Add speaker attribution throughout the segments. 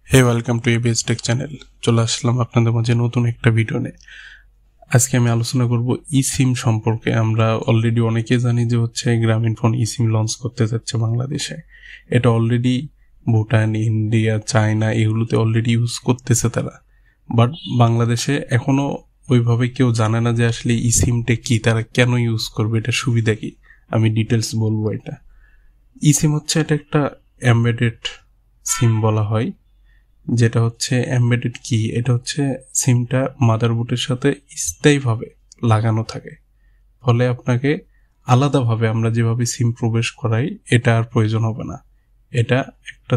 Speaker 1: Hey welcome to ABS tech channel. চলে আসলাম আপনাদের মাঝে নতুন একটা ভিডিও নিয়ে। আজকে আমি আলোচনা করব eSIM সম্পর্কে। আমরা অলরেডি অনেকে জানি যে গ্রামীণ ফোন eSIM লঞ্চ করতে যাচ্ছে বাংলাদেশে। এটা অলরেডি ভুটান, ইন্ডিয়া, চায়না এগুলোতে অলরেডি ইউজ করতেছে তারা, বাট বাংলাদেশে এখনো ওইভাবে কেউ জানে না যে আসলে eSIMটা কি, তারা কেন ইউজ করবে, এটা সুবিধা কি। আমি ডিটেলস বলবো। এটা eSIM এটা একটা এমবেডেড সিম বলা হয়, যেটা এমবেডেড কি। এটা সিমটা মাদারবোর্ডের সাথে স্থায়ীভাবে লাগানো থাকে, ফলে আপনাকে আলাদাভাবে আমরা যেভাবে সিম প্রবেশ করাই এটা আর প্রয়োজন হবে না। এটা একটা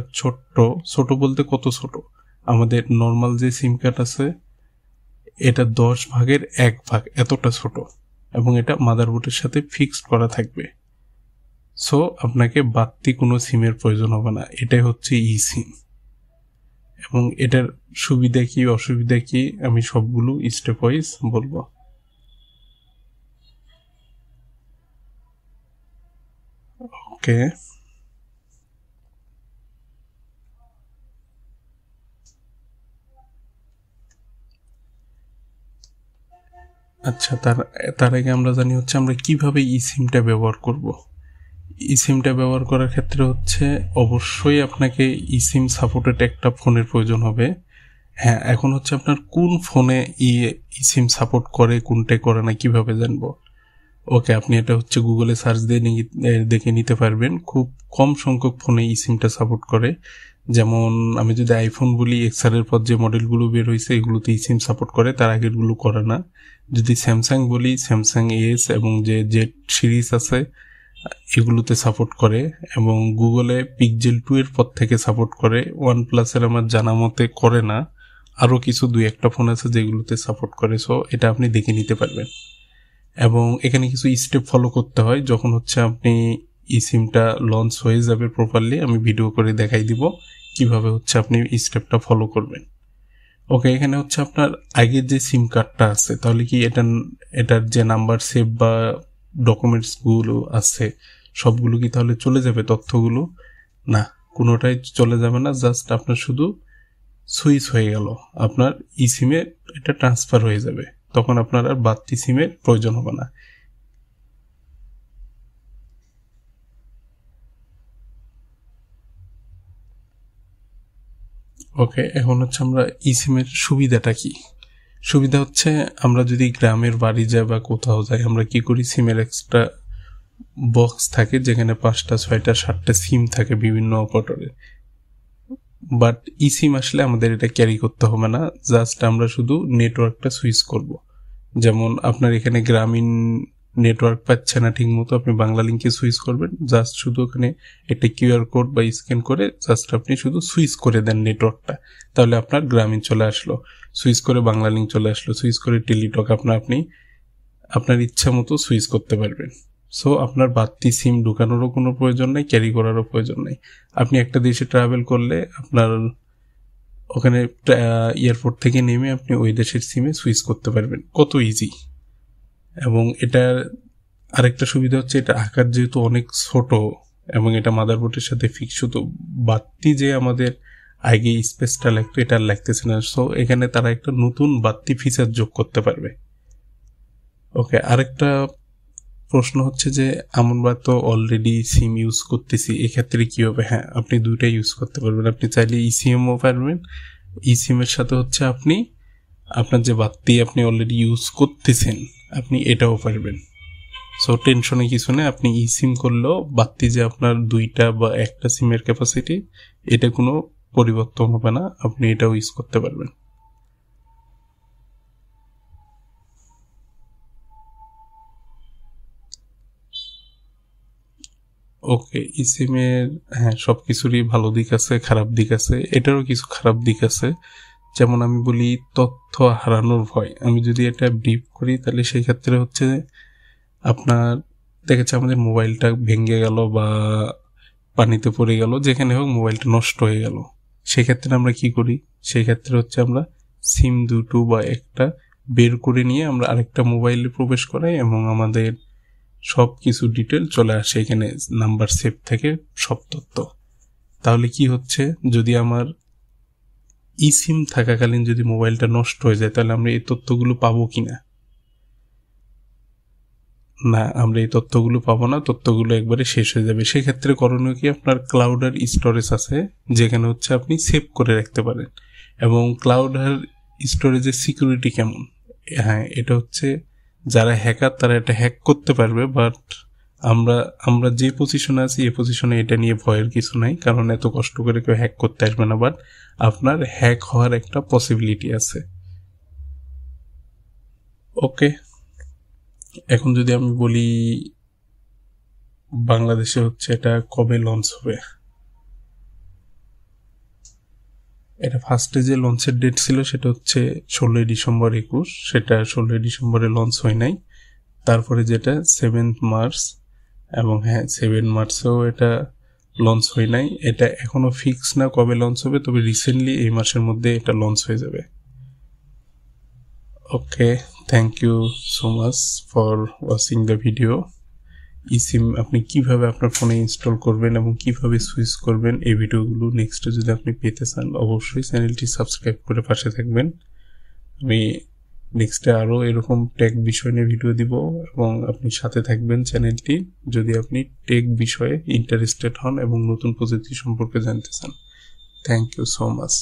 Speaker 1: ছোট বলতে কত ছোট, আমাদের নর্মাল যে সিম কার্ড আছে এটা 10 ভাগের 1 ভাগ এতটা ছোট, এবং এটা মাদারবোর্ডের সাথে ফিক্সড করা থাকবে। সো আপনাকে বাড়তি কোনো সিমের প্রয়োজন হবে না। এটাই eSIM। এবং এটার সুবিধা কি অসুবিধা কি আমি সবগুলো স্টেপ ওয়াইজ বলবো। ওকে, আচ্ছা, তার আগে আমরা জানি আমরা কিভাবে eSIMটা ব্যবহার করব। eSIMটা ব্যবহার করার ক্ষেত্রে অবশ্যই আপনাকে eSIM সাপোর্টেড একটা ফোনের প্রয়োজন হবে। হ্যাঁ, এখন আপনার কোন ফোনে eSIM সাপোর্ট করে কোনটা করে না কিভাবে জানবো। ওকে, আপনি এটা গুগলে সার্চ দিয়ে দেখে নিতে পারবেন। খুব কম সংখ্যক ফোনে eSIMটা সাপোর্ট করে। যেমন আমি যদি আইফোন বলি, এক্সআর এর পর যে মডেলগুলো বের হয়েছে এগুলোতে eSIM সাপোর্ট করে, তার আগেরগুলো করে না। যদি স্যামসাং বলি, স্যামসাং এস এবং যে জেড সিরিজ আছে এগুলোতে সাপোর্ট করে, এবং গুগলে পিক্সেল 2 এর পর থেকে সাপোর্ট করে। ওয়ানপ্লাসের আমার জানা মতে করে না, আরও কিছু 2-1টা ফোন আছে যেগুলোতে সাপোর্ট করে। সো এটা আপনি দেখে নিতে পারবেন। এবং এখানে কিছু স্টেপ ফলো করতে হয় যখন আপনি eSIMটা লঞ্চ হয়ে যাবে প্রপারলি। আমি ভিডিও করে দেখাই দিব কিভাবে আপনি স্টেপটা ফলো করবেন। ওকে, এখানে আপনার আগের যে সিম কার্ডটা আছে, তাহলে কি এটার যে নাম্বার সেভ বা ডকুমেন্টস গুলো আছে সবগুলো কি তাহলে চলে যাবে তথ্যগুলো? না, কোনোটাই চলে যাবে না। জাস্ট আপনার শুধু সুইচ হয়ে গেল, আপনার eSIM-এ এটা ট্রান্সফার হয়ে যাবে। তখন আপনার আর বাড়তি সিমের প্রয়োজন হবে না। ওকে, এখন আমরা eSIM-এর সুবিধাটা কি। সুবিধা আমরা যদি গ্রামের বাড়ি যাই বা কোথাও যাই, আমরা কি করি, সিমের এক্সট্রা বক্স থাকে যেখানে 5টা 6টা 7টা সিম থাকে বিভিন্ন অপারেটরের। বাট eSIM আসলে আমাদের এটা ক্যারি করতে হবে না। জাস্ট আমরা শুধু নেটওয়ার্কটা সুইচ করব। যেমন আপনার এখানে গ্রামীণ নেটওয়ার্ক পাচ্ছে না ঠিক মতো, আপনি বাংলালিংকে সুইচ করবেন। জাস্ট শুধু ওখানে একটা কিউআর কোড বা স্ক্যান করে জাস্ট আপনি শুধু সুইচ করে দেন নেটওয়ার্কটা, তাহলে আপনার গ্রামীণ চলে আসলো। সুইচ করে বাংলালিংক চলে আসলো, সুইচ করে টেলিটক আপনি আপনার ইচ্ছা মতো সুইচ করতে পারবেন। সো আপনার বাড়তি সিম ঢুকানোরও কোনো প্রয়োজন নেই, ক্যারি করারও প্রয়োজন নেই। আপনি একটা দেশে ট্রাভেল করলে আপনার ওখানে এয়ারপোর্ট থেকে নেমে আপনি ওই দেশের সিমে সুইচ করতে পারবেন, কত ইজি। এবং এটার আরেকটা সুবিধা এটা আকার যেহেতু অনেক ছোট এবং এটা মাদারবোর্ডের সাথে ফিক্স, শুধু বাড়তি যে আমাদের আগে স্পেসটা লাগতো এটা আর লাগতেছে না। সো এখানে তারা একটা নতুন বাড়তি ফিচার যোগ করতে পারবে। ওকে, আরেকটা প্রশ্ন যে আমরা তো অলরেডি সিম ইউজ করতেছি, এক্ষেত্রে কি হবে? হ্যাঁ, আপনি দুইটাই ইউজ করতে পারবেন। আপনি চাইলে eSIM-ও পারবেন, eSIM-এর সাথে আপনি আপনার যে বাড়তি আপনি অলরেডি ইউজ করতেছেন আপনি এটাও পারবেন। সো টেনশনে কিছু নেই। আপনি eSIM করলেও বাড়তি যে আপনার 2টা বা 1টা সিমের ক্যাপাসিটি, এটা কোনো পরিবর্তন হবে না, আপনি এটাও ইউজ করতে পারবেন। ওকে, eSIM-এর হ্যাঁ সব কিছুরই ভালো দিক আছে, খারাপ দিক আছে। এটারও কিছু খারাপ দিক আছে। যেমন আমি বলি তথ্য হারানোর ভয়। আমি যদি এটা ব্রিফ করি তাহলে সেই ক্ষেত্রে আপনার দেখেছে আমাদের মোবাইলটা ভেঙে গেল বা পানিতে পড়ে গেল, যেখানে হোক মোবাইলটা নষ্ট হয়ে গেল, সেক্ষেত্রে আমরা কি করি? সেই ক্ষেত্রে আমরা সিম 2 বা একটা বের করে নিয়ে আমরা আরেকটা মোবাইলে প্রবেশ করাই এবং আমাদের সব কিছু ডিটেল চলে আসে এখানে, নাম্বার সেভ থেকে সব তথ্য। তাহলে কি যদি আমার eSIM থাকাকালীন যদি মোবাইলটা নষ্ট হয়ে যায় তাহলে আমরা এই তথ্যগুলো পাবো কিনা? না, আমরা এই তথ্যগুলো পাবো না, তথ্যগুলো একবারে শেষ হয়ে যাবে। সেক্ষেত্রে করণীয় কি, আপনার ক্লাউড আর স্টোরেজ আছে যেখানে হচ্ছে আপনি সেভ করে রাখতে পারেন। এবং ক্লাউড আর স্টোরেজের সিকিউরিটি কেমন? হ্যাঁ, এটা হচ্ছে যারা হ্যাকার তারা এটা হ্যাক করতে পারবে, বাট আমরা যে পজিশনে আছি এই পজিশনে এটা নিয়ে ভয়ের কিছু নাই, কারণ এত কষ্ট করে কেউ হ্যাক করতে আসবে না, বাট আপনার হ্যাক হওয়ার একটা পসিবিলিটি আছে। ওকে, এখন যদি আমি বলি বাংলাদেশে হচ্ছে এটা কবে লঞ্চ হবে, এটা ফার্স্টে যে লঞ্চের ডেট ছিল সেটা হচ্ছে 16 ডিসেম্বর 21, সেটা 16 ডিসেম্বরে লঞ্চ হয় নাই। তারপরে যেটা 7 মার্চ, এবং হ্যাঁ 7 মার্চেও এটা লঞ্চ হয় নাই। এটা এখনো ফিক্স না কবে লঞ্চ হবে, তবে রিসেন্টলি এই মাসের মধ্যে এটা লঞ্চ হয়ে যাবে। Okay, thank you so much for watching the video. eSIM আপনি কিভাবে আপনার ফোনে ইনস্টল করবেন এবং কিভাবে সুইচ করবেন এই ভিডিওগুলো নেক্সটে যদি আপনি পেতে চান অবশ্যই চ্যানেলটি সাবস্ক্রাইব করে পাশে থাকবেন। আমি নেক্সটে আরও এরকম টেক বিষয় নিয়ে ভিডিও দিব এবং আপনি সাথে থাকবেন চ্যানেলটি যদি আপনি টেক বিষয়ে ইন্টারেস্টেড হন এবং নতুন প্রযুক্তি সম্পর্কে জানতে চান। Thank you so much.